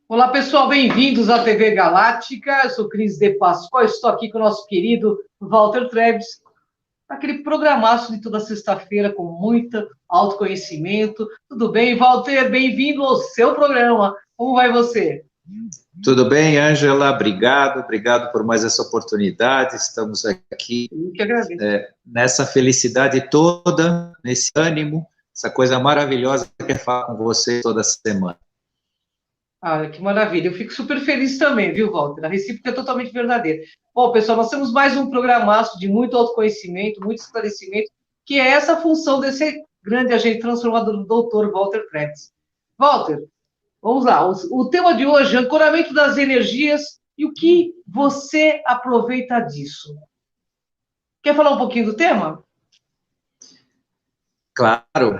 Olá, pessoal, bem-vindos à TV Galáctica. Eu sou Cris de Pascoal, estou aqui com o nosso querido Walter Trebs, aquele programaço de toda sexta-feira com muito autoconhecimento. Tudo bem, Walter? Bem-vindo ao seu programa. Como vai você? Tudo bem, Ângela? Obrigado por mais essa oportunidade. Estamos aqui nessa felicidade toda, nesse ânimo, essa coisa maravilhosa que é falar com você toda semana. Ah, que maravilha. Eu fico super feliz também, viu, Walter? A recíproca é totalmente verdadeira. Bom, pessoal, nós temos mais um programaço de muito autoconhecimento, muito esclarecimento, que é essa função desse grande agente transformador, do Dr. Walter Trebs. Walter, vamos lá. O tema de hoje é ancoramento das energias e o que você aproveita disso. Quer falar um pouquinho do tema? Claro.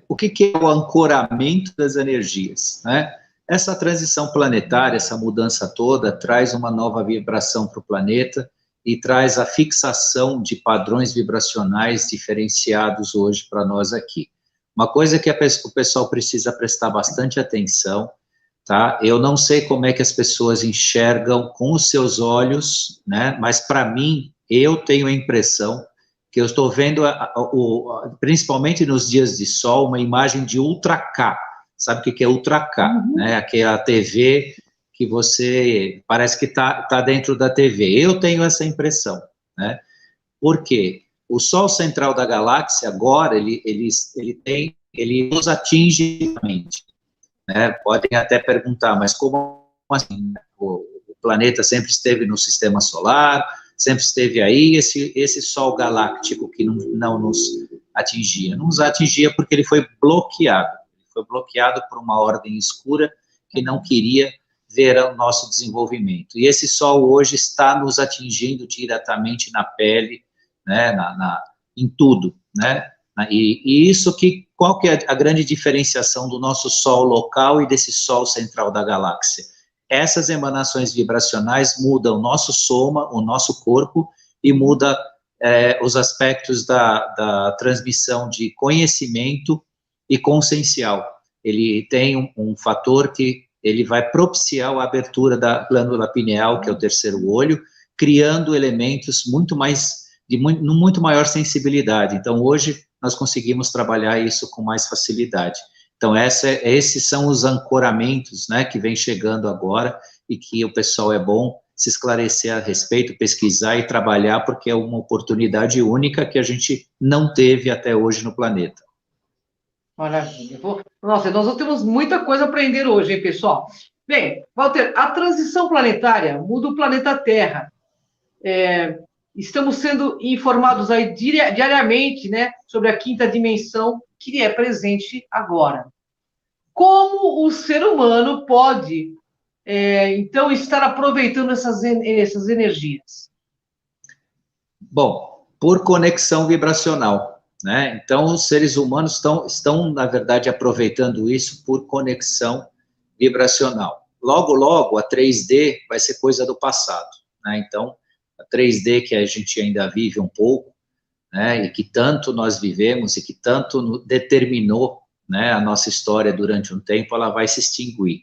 O que é o ancoramento das energias, né? Essa transição planetária, essa mudança toda, traz uma nova vibração para o planeta e traz a fixação de padrões vibracionais diferenciados hoje para nós aqui. Uma coisa que o pessoal precisa prestar bastante atenção, tá? Eu não sei como é que as pessoas enxergam com os seus olhos, né? Mas para mim, eu tenho a impressão que eu estou vendo, principalmente nos dias de sol, uma imagem de Ultra K. Sabe o que é Ultra K? Né? Aquela TV que você parece que tá dentro da TV. Eu tenho essa impressão, né? Por quê? O Sol central da galáxia agora ele nos atinge diretamente, né? Podem até perguntar, mas como assim? O planeta sempre esteve no sistema solar, sempre esteve aí, esse Sol galáctico que não nos atingia. Não nos atingia porque ele foi bloqueado. Ele foi bloqueado por uma ordem escura que não queria ver o nosso desenvolvimento. E esse Sol hoje está nos atingindo diretamente na pele, né, em tudo, né? E isso qual que é a grande diferenciação do nosso Sol local e desse Sol central da galáxia? Essas emanações vibracionais mudam o nosso soma, o nosso corpo, e muda os aspectos da transmissão de conhecimento e consciencial. Ele tem um fator que ele vai propiciar a abertura da glândula pineal, que é o terceiro olho, criando elementos muito maior sensibilidade. Então, hoje, nós conseguimos trabalhar isso com mais facilidade. Então, esses são os ancoramentos, né, que vem chegando agora e que o pessoal é bom se esclarecer a respeito, pesquisar e trabalhar, porque é uma oportunidade única que a gente não teve até hoje no planeta. Maravilha. Nossa, nós temos muita coisa a aprender hoje, hein, pessoal? Bem, Walter, a transição planetária muda o planeta Terra. Estamos sendo informados aí diariamente, né, sobre a quinta dimensão que é presente agora. Como o ser humano pode, então, estar aproveitando essas energias? Bom, por conexão vibracional, né? Então, os seres humanos estão, na verdade, aproveitando isso por conexão vibracional. Logo, logo, a 3D vai ser coisa do passado, né? Então, a 3D que a gente ainda vive um pouco, né, e que tanto nós vivemos e que tanto determinou, né, a nossa história durante um tempo, ela vai se extinguir,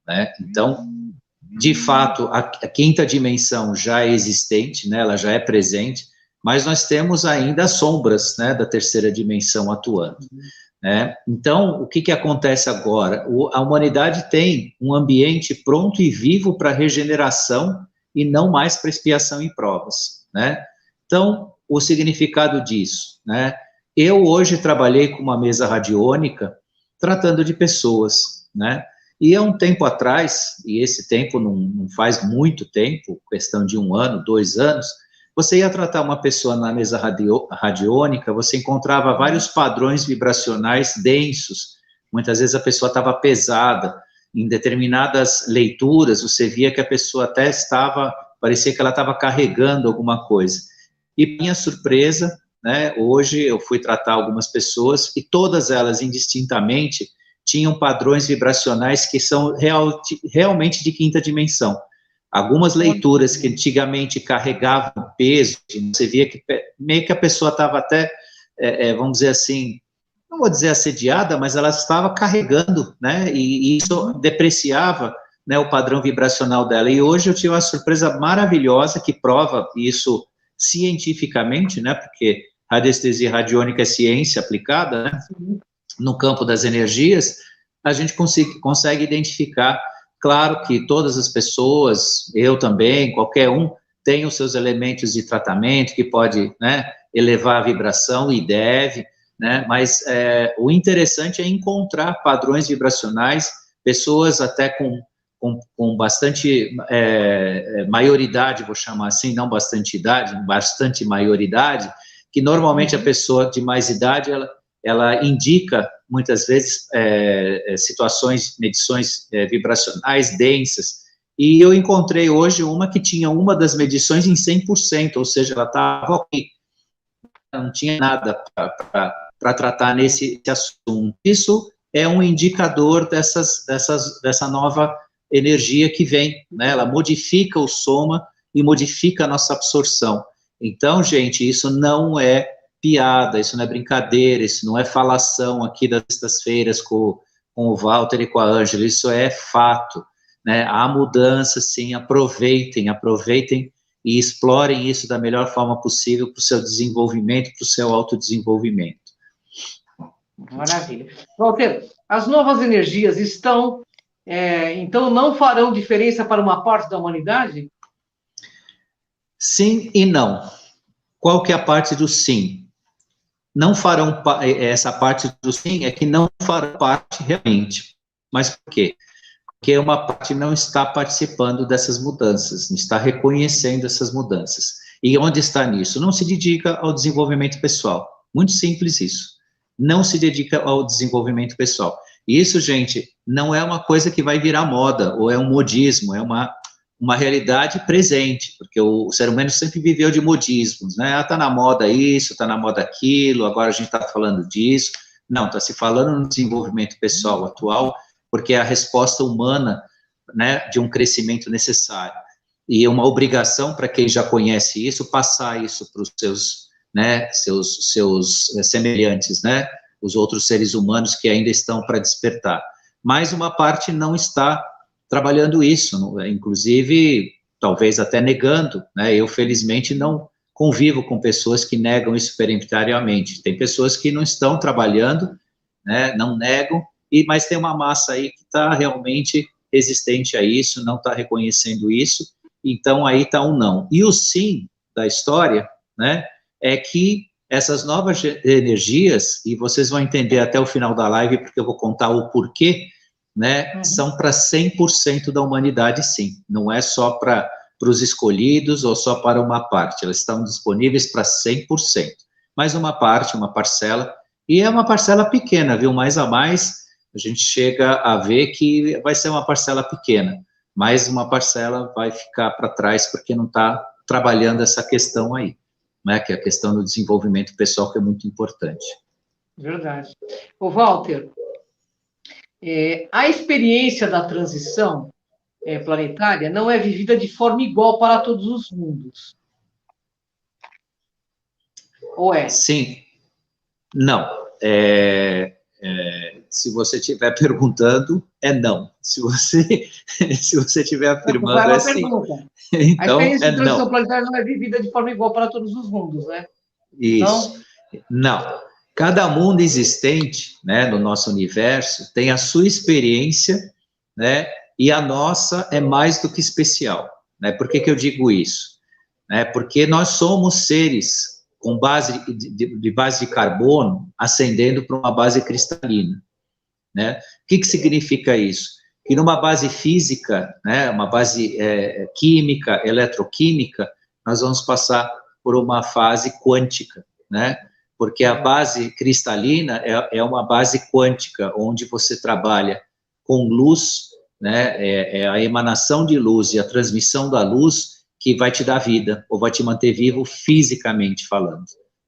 né? Então, de fato, a quinta dimensão já é existente, né, ela já é presente, mas nós temos ainda sombras, né, da terceira dimensão atuando, né? Então, o que acontece agora? A humanidade tem um ambiente pronto e vivo para regeneração e não mais para expiação e provas, né? Então, o significado disso, né? Eu hoje trabalhei com uma mesa radiônica tratando de pessoas, né? E há um tempo atrás, e esse tempo não faz muito tempo, questão de 1 ano, 2 anos, você ia tratar uma pessoa na mesa radiônica, você encontrava vários padrões vibracionais densos, muitas vezes a pessoa estava pesada, em determinadas leituras você via que a pessoa até parecia que ela estava carregando alguma coisa. E minha surpresa, né, hoje eu fui tratar algumas pessoas e todas elas indistintamente tinham padrões vibracionais que são realmente de quinta dimensão. Algumas leituras que antigamente carregavam peso, você via que meio que a pessoa estava até, vamos dizer assim, não vou dizer assediada, mas ela estava carregando, né, e isso depreciava, né, o padrão vibracional dela. E hoje eu tive uma surpresa maravilhosa que prova isso cientificamente, né, porque radiestesia radiônica é ciência aplicada, né, no campo das energias, a gente consegue identificar, claro que todas as pessoas, eu também, qualquer um, tem os seus elementos de tratamento que pode, né, elevar a vibração e deve, né, mas o interessante é encontrar padrões vibracionais, pessoas até com bastante maioridade, vou chamar assim, não bastante idade, bastante maioridade, que normalmente a pessoa de mais idade, ela indica, muitas vezes, situações, medições vibracionais densas, e eu encontrei hoje uma que tinha uma das medições em 100%, ou seja, ela estava ok, não tinha nada para tratar nesse assunto. Isso é um indicador dessa nova energia que vem, né? Ela modifica o soma e modifica a nossa absorção. Então, gente, isso não é piada, isso não é brincadeira, isso não é falação aqui das sextas-feiras com o Walter e com a Ângela, isso é fato, né? Há mudança, sim, aproveitem e explorem isso da melhor forma possível para o seu desenvolvimento, para o seu autodesenvolvimento. Maravilha. Walter, as novas energias estão, então, não farão diferença para uma parte da humanidade? Sim e não. Qual que é a parte do sim? Não farão, essa parte do sim é que não farão parte realmente. Mas por quê? Porque uma parte não está participando dessas mudanças, não está reconhecendo essas mudanças. E onde está nisso? Não se dedica ao desenvolvimento pessoal. Muito simples isso. Não se dedica ao desenvolvimento pessoal. E isso, gente, não é uma coisa que vai virar moda, ou é um modismo, é uma realidade presente, porque o ser humano sempre viveu de modismos, né? Ah, tá na moda isso, tá na moda aquilo, agora a gente está falando disso. Não, está se falando no desenvolvimento pessoal atual, porque é a resposta humana, né, de um crescimento necessário. E uma obrigação para quem já conhece isso, passar isso para os seus, né, seus semelhantes, né, os outros seres humanos que ainda estão para despertar. Mas uma parte não está trabalhando isso, inclusive, talvez até negando, né, eu felizmente não convivo com pessoas que negam isso peremptoriamente. Tem pessoas que não estão trabalhando, né, não negam, mas tem uma massa aí que está realmente resistente a isso, não está reconhecendo isso, então aí está um não. E o sim da história, né, é que essas novas energias, e vocês vão entender até o final da live, porque eu vou contar o porquê, né, são para 100% da humanidade, sim, não é só para os escolhidos ou só para uma parte, elas estão disponíveis para 100%, mas uma parte, uma parcela, e é uma parcela pequena, viu, mais a mais, a gente chega a ver que vai ser uma parcela pequena, mas uma parcela vai ficar para trás porque não está trabalhando essa questão aí, né, que é a questão do desenvolvimento pessoal, que é muito importante. Verdade. Ô, Walter, a experiência da transição planetária não é vivida de forma igual para todos os mundos. Ou é? Sim. Não. Se você estiver perguntando, é não. Se você estiver afirmando, é sim. Então, a experiência de transição planetária não é vivida de forma igual para todos os mundos, né? Isso. Não. Cada mundo existente, né, no nosso universo, tem a sua experiência, né, e a nossa é mais do que especial, né? Por que eu digo isso? Porque nós somos seres com base de base de carbono ascendendo para uma base cristalina, né? O que significa isso? Que numa base física, né, uma base química, eletroquímica, nós vamos passar por uma fase quântica, né? Porque a base cristalina é uma base quântica, onde você trabalha com luz, né, é a emanação de luz e a transmissão da luz que vai te dar vida, ou vai te manter vivo fisicamente falando.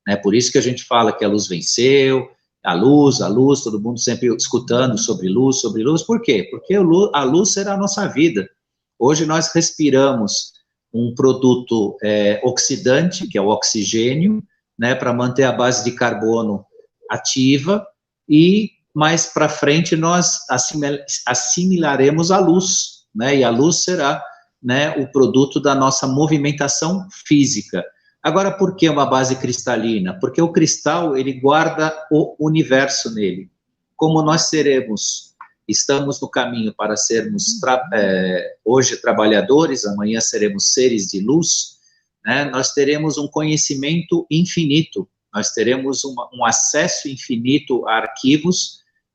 Né? Por isso que a gente fala que a luz venceu, a luz, todo mundo sempre escutando sobre luz, por quê? Porque a luz será a nossa vida. Hoje nós respiramos um produto oxidante, que é o oxigênio, né, para manter a base de carbono ativa, e mais para frente nós assimilaremos a luz, né, e a luz será, né, o produto da nossa movimentação física. Agora, por que uma base cristalina? Porque o cristal, ele guarda o universo nele. Como nós estamos no caminho para sermos, hoje, trabalhadores, amanhã seremos seres de luz, né, nós teremos um conhecimento infinito, nós teremos um acesso infinito a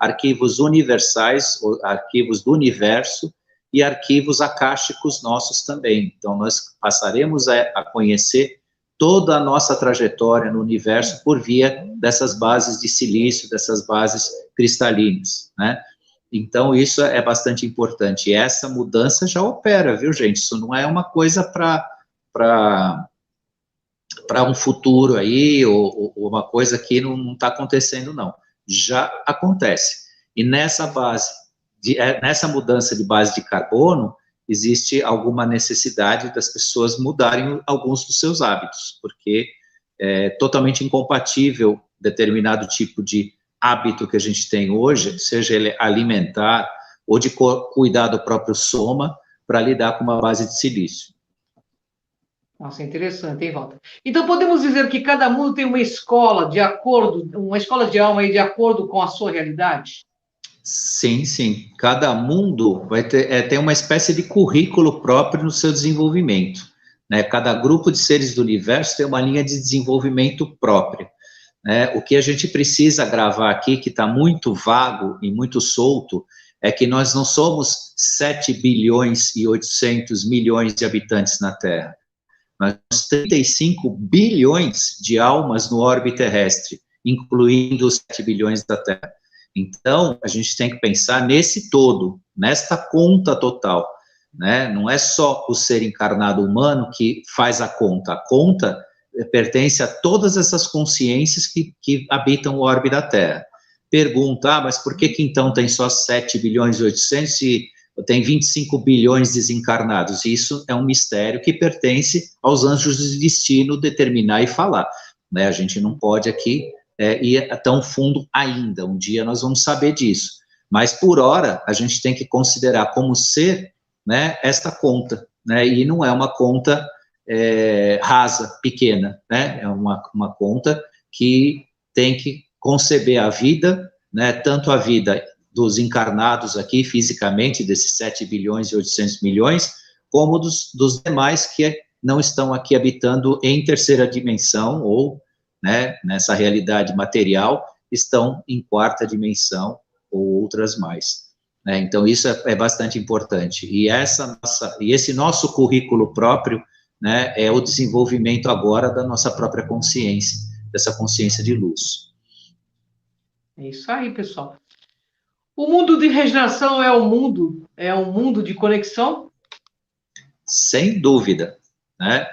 arquivos universais, arquivos do universo, e arquivos akáshicos nossos também. Então, nós passaremos a conhecer toda a nossa trajetória no universo por via dessas bases de silício, dessas bases cristalinas, né? Então, isso é bastante importante. E essa mudança já opera, viu, gente? Isso não é uma coisa para um futuro aí, ou uma coisa que não está acontecendo, não. Já acontece. E nessa mudança de base de carbono, existe alguma necessidade das pessoas mudarem alguns dos seus hábitos, porque é totalmente incompatível determinado tipo de hábito que a gente tem hoje, seja ele alimentar ou de cuidar do próprio soma, para lidar com uma base de silício. Nossa, interessante, hein, Walter? Então, podemos dizer que cada mundo tem uma escola de alma aí de acordo com a sua realidade? Sim, sim. Cada mundo vai ter uma espécie de currículo próprio no seu desenvolvimento, né? Cada grupo de seres do universo tem uma linha de desenvolvimento própria, né? O que a gente precisa gravar aqui, que está muito vago e muito solto, é que nós não somos 7 bilhões e 800 milhões de habitantes na Terra. Nós temos 35 bilhões de almas no orbe terrestre, incluindo os 7 bilhões da Terra. Então, a gente tem que pensar nesse todo, nesta conta total, né? Não é só o ser encarnado humano que faz a conta pertence a todas essas consciências que habitam o orbe da Terra. Pergunta, mas por que então tem só 7 bilhões e 800 e tem 25 bilhões desencarnados? Isso é um mistério que pertence aos anjos do destino determinar e falar, né? A gente não pode aqui ir tão fundo ainda, um dia nós vamos saber disso, mas por hora a gente tem que considerar como ser, né, esta conta, né, e não é uma conta rasa, pequena, né, é uma conta que tem que conceber a vida, né, tanto a vida dos encarnados aqui fisicamente, desses 7 bilhões e 800 milhões, como dos demais que não estão aqui habitando em terceira dimensão ou, né, nessa realidade material, estão em quarta dimensão ou outras mais, né? Então, isso é bastante importante. E esse nosso currículo próprio, né, é o desenvolvimento agora da nossa própria consciência, dessa consciência de luz. É isso aí, pessoal. O mundo de regeneração é um mundo de conexão? Sem dúvida, né?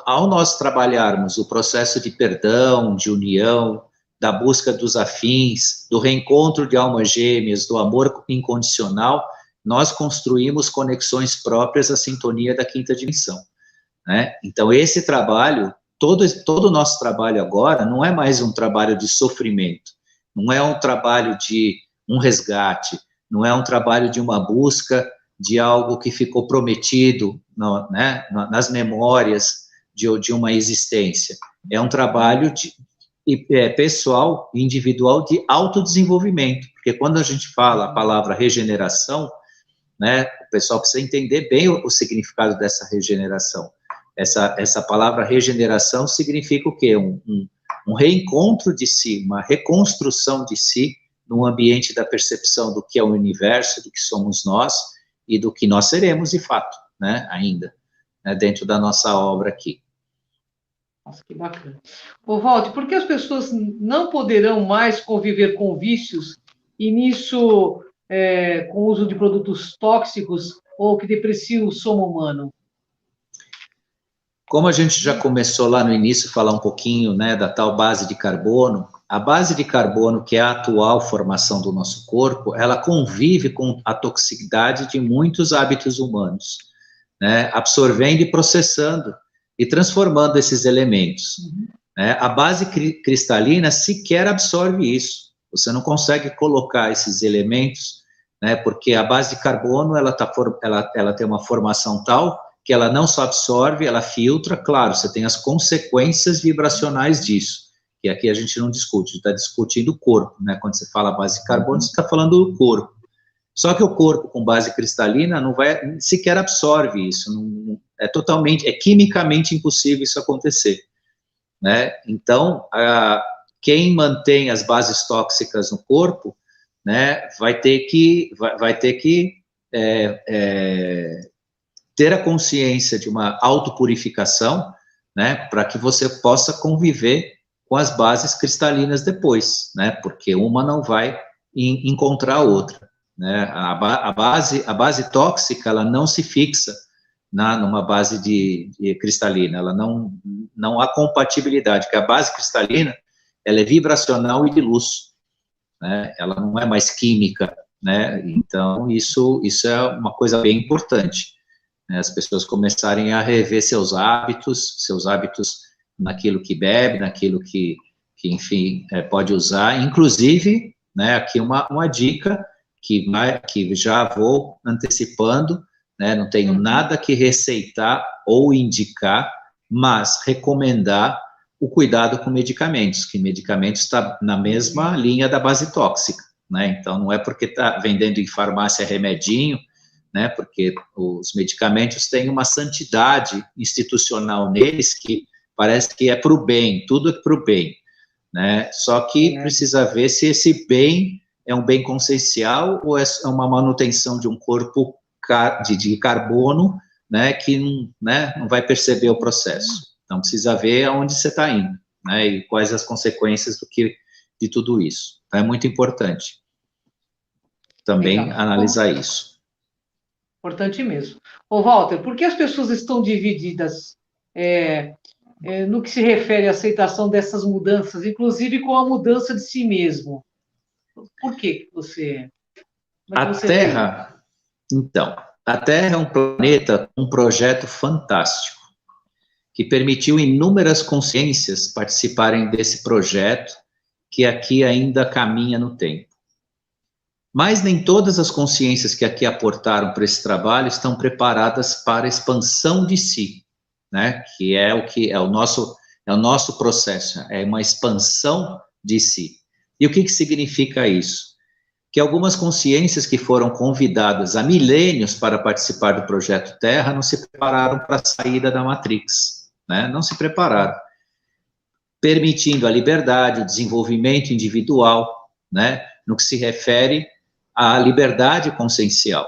Ao nós trabalharmos o processo de perdão, de união, da busca dos afins, do reencontro de almas gêmeas, do amor incondicional, nós construímos conexões próprias à sintonia da quinta dimensão, né? Então, esse trabalho, todo o nosso trabalho agora, não é mais um trabalho de sofrimento, não é um trabalho de um resgate, não é um trabalho de uma busca de algo que ficou prometido, né, nas memórias de uma existência. É um trabalho pessoal, individual, de autodesenvolvimento, porque quando a gente fala a palavra regeneração, né, o pessoal precisa entender bem o significado dessa regeneração. Essa palavra regeneração significa o quê? Um reencontro de si, uma reconstrução de si, no ambiente da percepção do que é o universo, do que somos nós, e do que nós seremos, de fato, né, ainda, né, dentro da nossa obra aqui. Nossa, que bacana. Ô, Walter, por que as pessoas não poderão mais conviver com vícios e nisso, com o uso de produtos tóxicos ou que depreciam o soma humano? Como a gente já começou lá no início a falar um pouquinho, né, da tal base de carbono, a base de carbono, que é a atual formação do nosso corpo, ela convive com a toxicidade de muitos hábitos humanos, né, absorvendo e processando e transformando esses elementos. né? A base cristalina sequer absorve isso. Você não consegue colocar esses elementos, né? Porque a base de carbono, ela tem uma formação tal que ela não só absorve, ela filtra. Claro, você tem as consequências vibracionais disso, que aqui a gente não discute, está discutindo o corpo, né? Quando você fala base de carbono, você está falando do corpo. Só que o corpo com base cristalina não vai, sequer absorve isso, é quimicamente impossível isso acontecer, né? Então, quem mantém as bases tóxicas no corpo, né, vai ter que ter a consciência de uma autopurificação, né, para que você possa conviver com as bases cristalinas depois, né, porque uma não vai encontrar a outra, né. A base tóxica, ela não se fixa numa base de cristalina, ela não há compatibilidade, porque a base cristalina, ela é vibracional e de luz, né, ela não é mais química, né, então isso é uma coisa bem importante, né, as pessoas começarem a rever seus hábitos naquilo que bebe, naquilo que enfim, pode usar, inclusive, né, aqui uma dica que já vou antecipando, né, não tenho nada que receitar ou indicar, mas recomendar o cuidado com medicamentos, que medicamentos está na mesma linha da base tóxica, né, então não é porque está vendendo em farmácia remedinho, né, porque os medicamentos têm uma santidade institucional neles que parece que é para o bem, tudo é para o bem, né, só que precisa ver se esse bem é um bem consciencial ou é uma manutenção de um corpo de carbono, né, que não vai perceber o processo. Então, precisa ver aonde você está indo, né, e quais as consequências de tudo isso. Então, é muito importante também analisar isso. Importante mesmo. Ô, Walter, por que as pessoas estão divididas no que se refere à aceitação dessas mudanças, inclusive com a mudança de si mesmo? Por que você... A Terra, então, a Terra é um planeta, um projeto fantástico, que permitiu inúmeras consciências participarem desse projeto, que aqui ainda caminha no tempo. Mas nem todas as consciências que aqui aportaram para esse trabalho estão preparadas para a expansão de si, né? Que é o nosso processo, é uma expansão de si. E o que significa isso? Que algumas consciências que foram convidadas há milênios para participar do Projeto Terra não se prepararam para a saída da Matrix, né? Não se prepararam, permitindo a liberdade, o desenvolvimento individual, né? No que se refere à liberdade consciencial,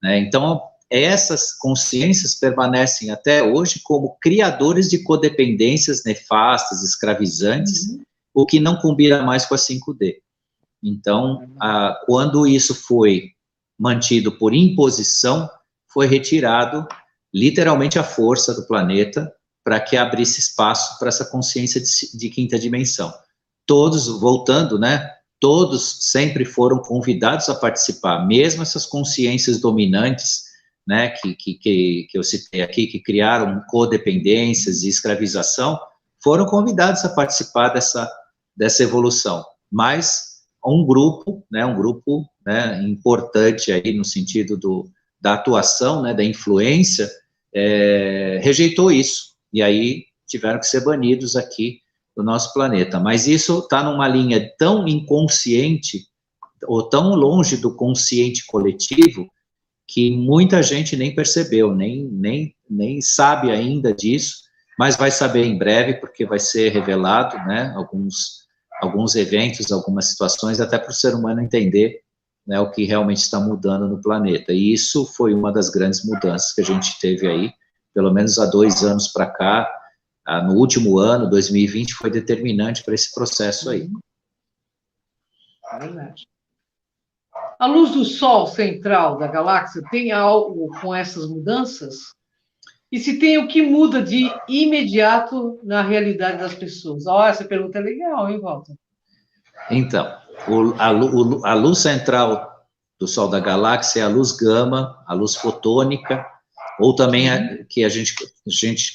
né? Então, essas consciências permanecem até hoje como criadores de codependências nefastas, escravizantes, o que não combina mais com a 5D. Então, quando isso foi mantido por imposição, foi retirado literalmente a força do planeta para que abrisse espaço para essa consciência de quinta dimensão. Todos, voltando, né, todos sempre foram convidados a participar, mesmo essas consciências dominantes, né, que eu citei aqui, que criaram codependências e escravização, foram convidados a participar dessa evolução, mas um grupo importante aí no sentido da atuação, né, da influência, rejeitou isso, e aí tiveram que ser banidos aqui do nosso planeta. Mas isso está numa linha tão inconsciente, ou tão longe do consciente coletivo, que muita gente nem percebeu, nem sabe ainda disso, mas vai saber em breve, porque vai ser revelado, né, alguns eventos, algumas situações, até para o ser humano entender, né, o que realmente está mudando no planeta. E isso foi uma das grandes mudanças que a gente teve aí, pelo menos há 2 anos para cá. No último ano, 2020, foi determinante para esse processo aí. É verdade. A luz do Sol central da galáxia tem algo com essas mudanças? E se tem, o que muda de imediato na realidade das pessoas? Essa pergunta é legal, hein, Walter? Então, a luz central do Sol da galáxia é a luz gama, a luz fotônica, ou também que a gente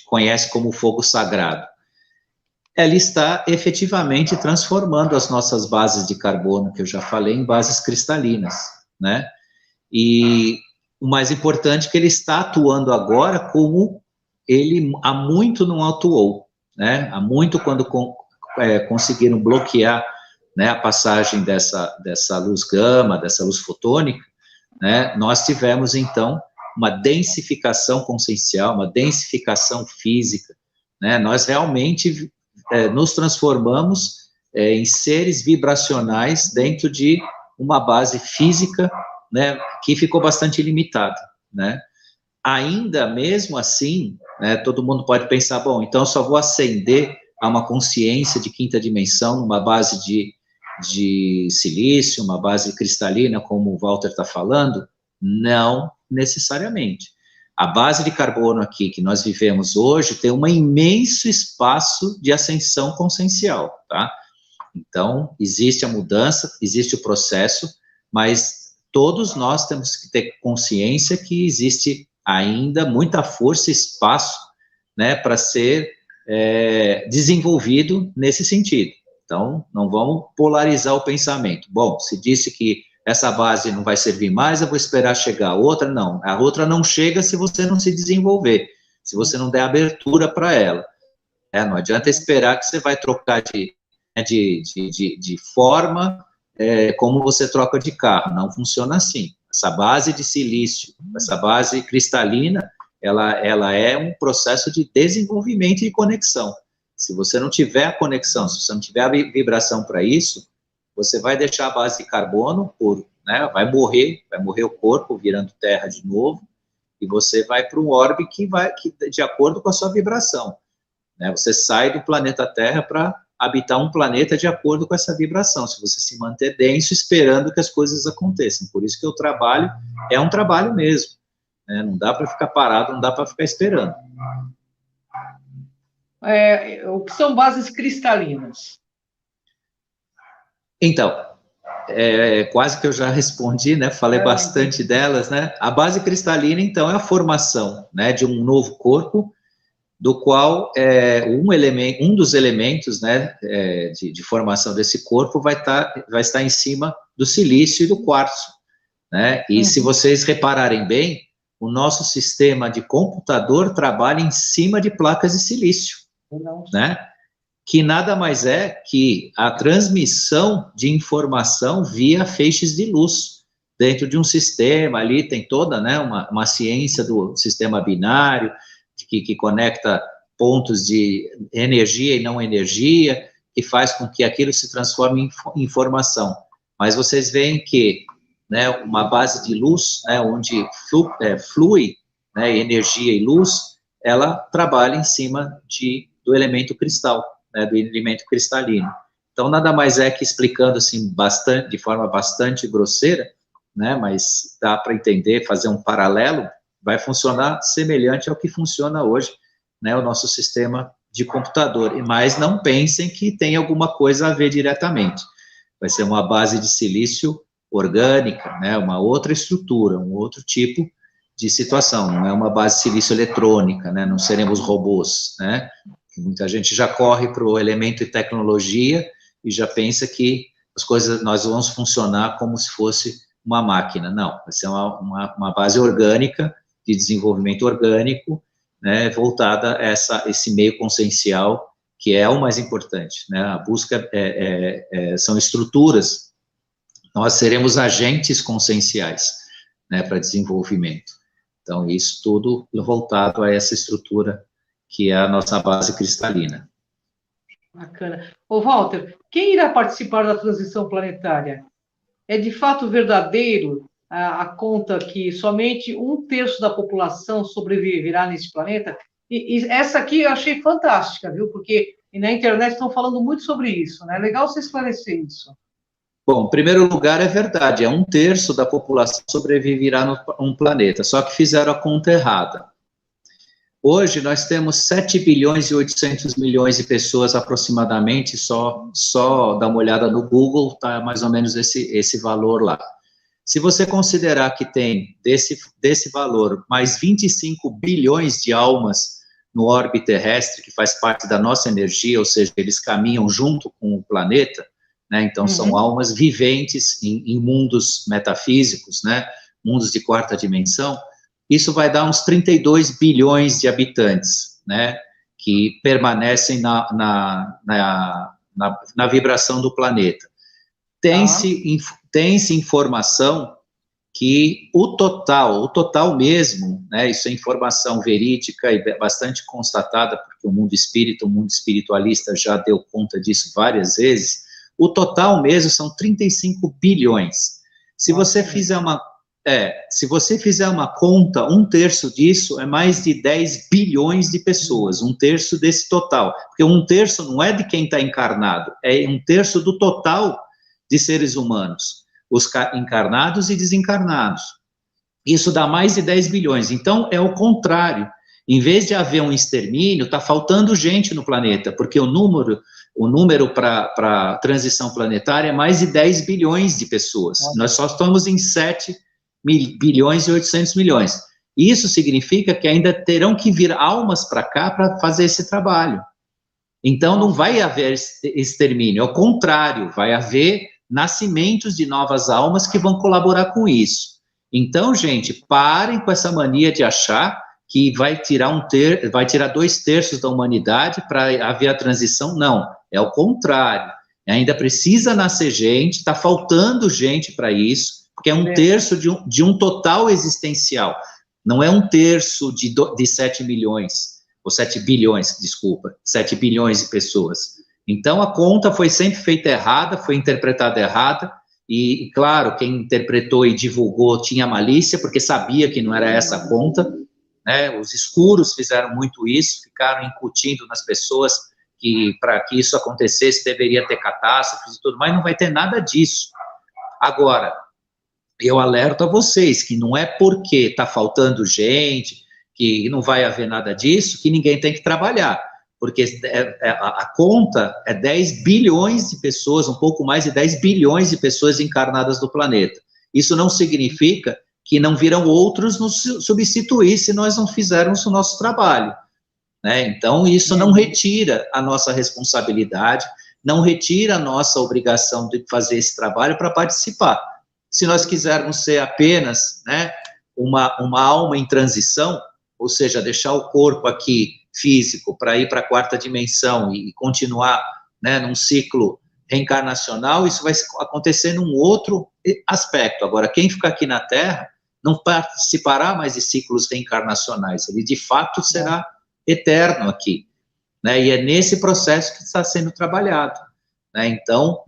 conhece como fogo sagrado. ela está efetivamente transformando as nossas bases de carbono, que eu já falei, em bases cristalinas, né? E o mais importante é que ele está atuando agora como ele há muito não atuou, né? Há muito, quando conseguiram bloquear, né, a passagem dessa luz gama, dessa luz fotônica, né, nós tivemos, então, uma densificação consciencial, uma densificação física, né? Nós realmente nos transformamos em seres vibracionais dentro de uma base física, né, que ficou bastante limitada, né? Ainda mesmo assim, né, todo mundo pode pensar, bom, então eu só vou ascender a uma consciência de quinta dimensão, numa base de silício, uma base cristalina, como o Walter está falando? Não necessariamente. A base de carbono aqui que nós vivemos hoje tem um imenso espaço de ascensão consciencial, tá? Então, existe a mudança, existe o processo, mas todos nós temos que ter consciência que existe ainda muita força e espaço, né, para ser desenvolvido nesse sentido. Então, não vamos polarizar o pensamento. Bom, se disse que essa base não vai servir mais, eu vou esperar chegar a outra. Não, a outra não chega se você não se desenvolver, se você não der abertura para ela. Não adianta esperar que você vai trocar de forma como você troca de carro. Não funciona assim. Essa base de silício, essa base cristalina, ela é um processo de desenvolvimento e conexão. Se você não tiver a conexão, se você não tiver a vibração para isso, você vai deixar a base de carbono né, vai morrer o corpo virando terra de novo, e você vai para um orbe que de acordo com a sua vibração, né? Você sai do planeta Terra para habitar um planeta de acordo com essa vibração, se você se manter denso esperando que as coisas aconteçam. Por isso que o trabalho é um trabalho mesmo, né? Não dá para ficar parado, não dá para ficar esperando. O que são bases cristalinas? Então, quase que eu já respondi, né? Falei bastante delas, né? A base cristalina, então, é a formação, né, de um novo corpo, do qual um dos elementos, né, de formação desse corpo vai estar em cima do silício e do quartzo, né? E se vocês repararem bem, o nosso sistema de computador trabalha em cima de placas de silício, né? Que nada mais é que a transmissão de informação via feixes de luz dentro de um sistema. Ali tem toda, né, uma ciência do sistema binário que conecta pontos de energia e não energia, que faz com que aquilo se transforme em informação. Mas vocês veem que, né, uma base de luz, né, onde flui, né, energia e luz, ela trabalha em cima do elemento cristal, né, do elemento cristalino. Então, nada mais é que, explicando assim de forma bastante grosseira, né, mas dá para entender, fazer um paralelo, vai funcionar semelhante ao que funciona hoje, né, o nosso sistema de computador. Mas não pensem que tem alguma coisa a ver diretamente. Vai ser uma base de silício orgânica, né, uma outra estrutura, um outro tipo de situação. Não é uma base de silício eletrônica, né, não seremos robôs, né. Muita gente já corre para o elemento e tecnologia e já pensa que nós vamos funcionar como se fosse uma máquina. Não, vai ser uma base orgânica, de desenvolvimento orgânico, né, voltada a esse meio consciencial, que é o mais importante, né? A busca são estruturas, nós seremos agentes conscienciais, né, para desenvolvimento. Então, isso tudo voltado a essa estrutura que é a nossa base cristalina. Bacana. Ô, Walter, quem irá participar da transição planetária? É de fato verdadeiro a conta que somente 1/3 da população sobreviverá nesse planeta? E essa aqui eu achei fantástica, viu? Porque na internet estão falando muito sobre isso, né? É legal você esclarecer isso. Bom, em primeiro lugar, é verdade, 1/3 da população sobreviverá num planeta, só que fizeram a conta errada. Hoje, nós temos 7 bilhões e 800 milhões de pessoas, aproximadamente, só dá uma olhada no Google, tá mais ou menos esse valor lá. Se você considerar que tem, desse valor, mais 25 bilhões de almas no orbe terrestre, que faz parte da nossa energia, ou seja, eles caminham junto com o planeta, né? Então, são almas viventes em mundos metafísicos, né? Mundos de quarta dimensão. Isso vai dar uns 32 bilhões de habitantes, né? Que permanecem na vibração do planeta. Tem-se informação que o total mesmo, né, isso é informação verídica e bastante constatada, porque o mundo espiritualista já deu conta disso várias vezes, o total mesmo são 35 bilhões. Se você fizer uma conta, 1/3 disso é mais de 10 bilhões de pessoas, 1/3 desse total, porque 1/3 não é de quem está encarnado, é 1/3 do total de seres humanos, os encarnados e desencarnados. Isso dá mais de 10 bilhões. Então, é o contrário. Em vez de haver um extermínio, está faltando gente no planeta, porque o número para transição planetária é mais de 10 bilhões de pessoas. Nós só estamos em 7 bilhões e 800 milhões. Isso significa que ainda terão que vir almas para cá para fazer esse trabalho. Então, não vai haver extermínio, ao contrário, vai haver nascimentos de novas almas que vão colaborar com isso. Então, gente, parem com essa mania de achar que vai tirar 2/3 da humanidade para haver a transição. Não, é o contrário. Ainda precisa nascer gente, está faltando gente para isso, porque é 1/3 de um total existencial. Não é 1/3 de 7 milhões, ou 7 bilhões, desculpa, 7 bilhões de pessoas. Então, a conta foi sempre feita errada, foi interpretada errada, e claro, quem interpretou e divulgou tinha malícia, porque sabia que não era essa a conta, né? Os escuros fizeram muito isso, ficaram incutindo nas pessoas que para que isso acontecesse deveria ter catástrofes e tudo, mas não vai ter nada disso. Agora, eu alerto a vocês que não é porque está faltando gente, que não vai haver nada disso, que ninguém tem que trabalhar, porque a conta é 10 bilhões de pessoas, um pouco mais de 10 bilhões de pessoas encarnadas no planeta. Isso não significa que não virão outros nos substituir se nós não fizermos o nosso trabalho, né? Então, isso não retira a nossa responsabilidade, não retira a nossa obrigação de fazer esse trabalho para participar. Se nós quisermos ser apenas, né, uma alma em transição, ou seja, deixar o corpo aqui físico para ir para a quarta dimensão e continuar, né, num ciclo reencarnacional, isso vai acontecer num outro aspecto. Agora, quem ficar aqui na Terra não participará mais de ciclos reencarnacionais, ele de fato será eterno aqui, né, e é nesse processo que está sendo trabalhado, né? Então,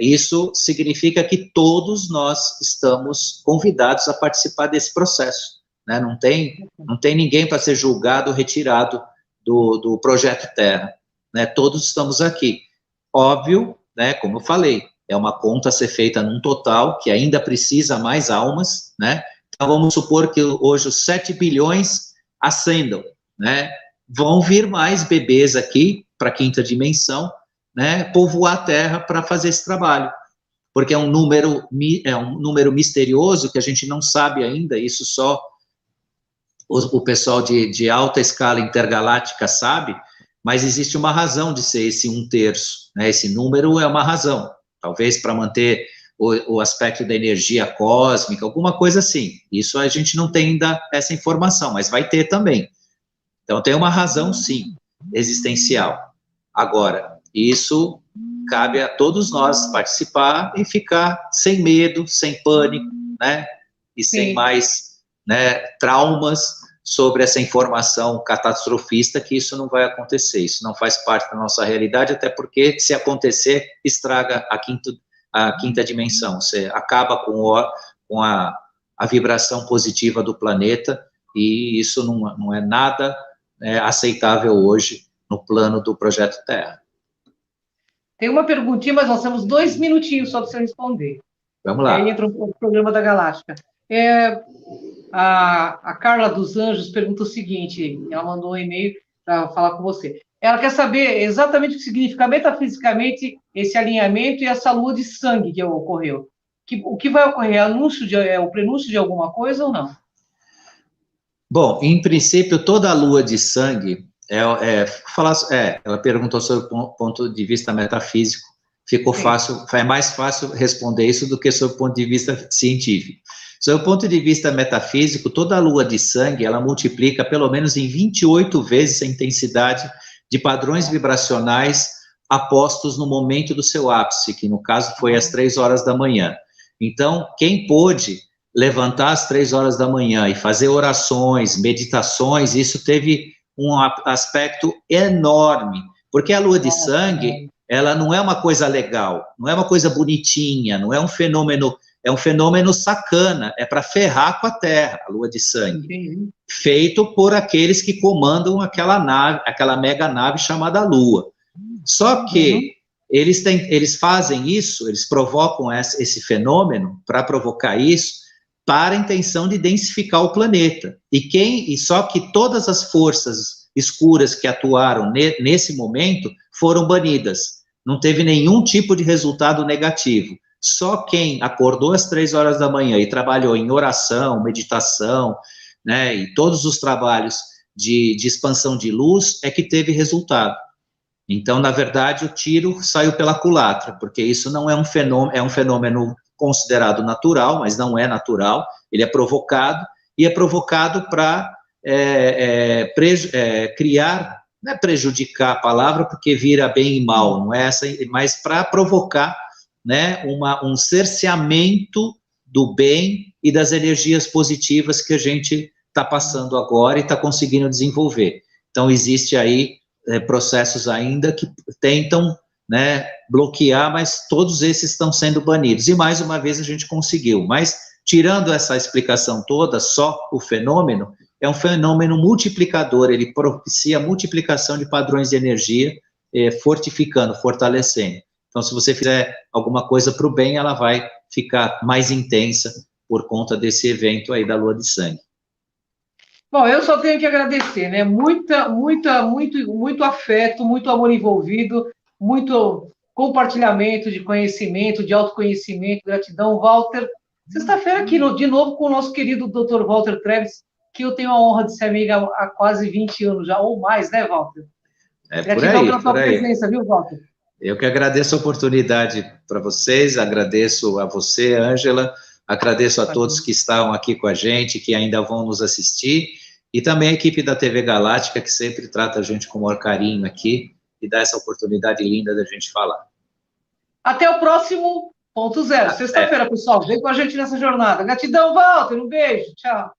isso significa que todos nós estamos convidados a participar desse processo, né? Não tem ninguém para ser julgado ou retirado do Projeto Terra, né? Todos estamos aqui. Óbvio, né, como eu falei, é uma conta a ser feita num total, que ainda precisa mais almas, né? Então, vamos supor que hoje os 7 bilhões ascendam, né? Vão vir mais bebês aqui para a quinta dimensão, né, povoar a Terra para fazer esse trabalho, porque é um número misterioso que a gente não sabe ainda, isso só o pessoal de alta escala intergaláctica sabe, mas existe uma razão de ser esse 1/3, né, esse número é uma razão, talvez para manter o aspecto da energia cósmica, alguma coisa assim, isso a gente não tem ainda essa informação, mas vai ter também. Então, tem uma razão, sim, existencial. Agora, isso cabe a todos nós participar e ficar sem medo, sem pânico, né? E sem mais, né, traumas sobre essa informação catastrofista, que isso não vai acontecer, isso não faz parte da nossa realidade, até porque, se acontecer, estraga a quinta dimensão, você acaba com a vibração positiva do planeta, e isso não é nada aceitável hoje no plano do Projeto Terra. Tem uma perguntinha, mas nós temos 2 minutinhos só para você responder. Vamos lá. Aí entra o programa da Galáctica. A Carla dos Anjos pergunta o seguinte, ela mandou um e-mail para falar com você. Ela quer saber exatamente o que significa metafisicamente esse alinhamento e essa lua de sangue que ocorreu. O que vai ocorrer? O prenúncio de alguma coisa ou não? Bom, em princípio, toda a lua de sangue, ela perguntou sobre o ponto de vista metafísico, ficou fácil, é mais fácil responder isso do que sob o ponto de vista científico. Sob o ponto de vista metafísico, toda a lua de sangue, ela multiplica pelo menos em 28 vezes a intensidade de padrões vibracionais apostos no momento do seu ápice, que no caso foi às 3 horas da manhã. Então, quem pôde levantar às 3 horas da manhã e fazer orações, meditações, isso teve um aspecto enorme, porque a lua de sangue, ela não é uma coisa legal, não é uma coisa bonitinha, não é um fenômeno sacana, é para ferrar com a Terra, a lua de sangue, feito por aqueles que comandam aquela nave, aquela mega nave chamada Lua. Só que eles fazem isso, eles provocam esse fenômeno para provocar isso, para a intenção de densificar o planeta. E só que todas as forças escuras que atuaram nesse momento foram banidas. Não teve nenhum tipo de resultado negativo. Só quem acordou às 3 horas da manhã e trabalhou em oração, meditação, né, e todos os trabalhos de expansão de luz é que teve resultado. Então, na verdade, o tiro saiu pela culatra, porque isso não é um fenômeno considerado natural, mas não é natural, ele é provocado, e é provocado para criar, não é prejudicar a palavra, porque vira bem e mal, não é essa, mas para provocar, né, um cerceamento do bem e das energias positivas que a gente está passando agora e está conseguindo desenvolver. Então, existe aí processos ainda que tentam, né, bloquear, mas todos esses estão sendo banidos. E mais uma vez a gente conseguiu. Mas, tirando essa explicação toda, só o fenômeno, é um fenômeno multiplicador, ele propicia a multiplicação de padrões de energia, fortificando, fortalecendo. Então, se você fizer alguma coisa para o bem, ela vai ficar mais intensa por conta desse evento aí da lua de sangue. Bom, eu só tenho que agradecer, né? Muito afeto, muito amor envolvido, muito compartilhamento de conhecimento, de autoconhecimento, gratidão, Walter. Sexta-feira aqui, de novo, com o nosso querido Dr. Walter Treves, que eu tenho a honra de ser amiga há quase 20 anos já, ou mais, né, Walter? Gratidão pela tua presença, viu, Walter? Eu que agradeço a oportunidade para vocês, agradeço a você, Ângela, agradeço a todos que estão aqui com a gente, que ainda vão nos assistir, e também a equipe da TV Galáctica, que sempre trata a gente com o maior carinho aqui, e dá essa oportunidade linda da gente falar. Até o próximo ponto zero. Sexta-feira, pessoal. Vem com a gente nessa jornada. Gratidão, Walter. Um beijo. Tchau.